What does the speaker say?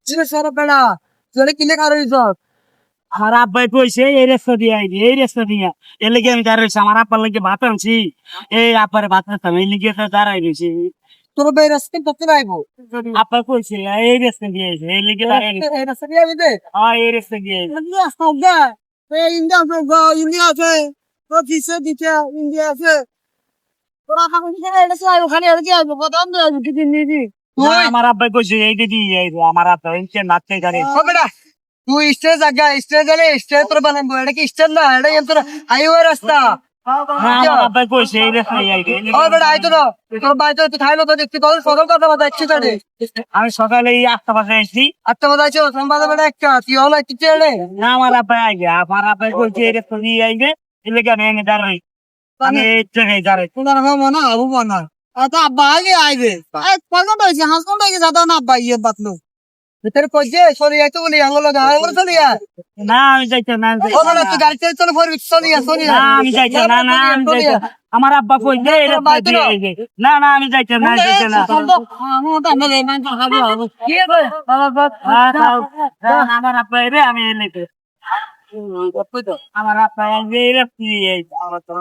সরব বেড়া তোরে কিলে কারো ইজ্জত আমার আব্বাই কইছে এই রাস্তা দিয়ে আইবি এই রাস্তা দিয়া এর লেগে আমি দাঁড়াইছি আমার আব্বার লেগে ভাত আনছি এই আব্বারে ভাত আনতাম এই লেগে তো দাঁড়াই রয়েছি তোর ভাই রাস্তা করতে রাখবো আব্বা কইছে এই রাস্তা দিয়ে আইছে এই লেগে দাঁড়াই রয়েছি এই রাস্তা দিয়ে আমি দে এই রাস্তা দিয়ে আইছে রাস্তা গা এই ইন্ডিয়া আছে গা ইন্ডিয়া আছে তো দিছে দিছে ইন্ডিয়া আছে তোরা কাকু দিছে এটা সব ওখানে আর কি আসবো কত আমরা আসবো কি দিন নিবি না, আমার আব্বাই কইছে এই দিদি আইবো আমার আব্বা ইনকে নাচতে গাড়ি ও বেটা তুই স্টেজ আগা স্টেজ গেলে স্টেজ তোর বানাবো এটা কি স্টেজ না এটা তোর হাইওয়ে রাস্তা আমার আব্বাই কইছে এই রাস্তা আইবে ও বেটা আইতো না তোর বাইতো তুই খাইলো তো দেখতে কল সকাল কথা বাতা একটু জানে আমি সকালে এই 8টা বাজে আসছি আটটা বাজে আইছো সম্বাদ বেটা একটা তুই হলো একটু চেড়ে না আমার আব্বাই আইবে আমার আব্বাই কইছে এই রাস্তা দিয়ে আইবে এই লেগে আমি এনে দাঁড়াই আমি এই জায়গায় দাঁড়াই তোমার মনে আবু মনে আচ্ছা আব্বা আগে আইবে কখন হয়েছে হাসপাতাল থেকে যাতা না আব্বা ইয়ে বাতলো ভিতরে কইছে সরি আইতো বলি আঙ্গুল আঙ্গুল চলি না আমি যাইতাম না ও বেটা তুই গাড়ি চলে পড়বি চলি না আমি যাইতাম না না আমি যাইতাম আমার আব্বা কইছে এই রাস্তা দিয়ে আইবে না না আমি যাইতাম না যাইতাম না আমার আব্বা রে আমি এনে আমার আব্বা এই রাস্তা দিয়ে আইবে আমার তো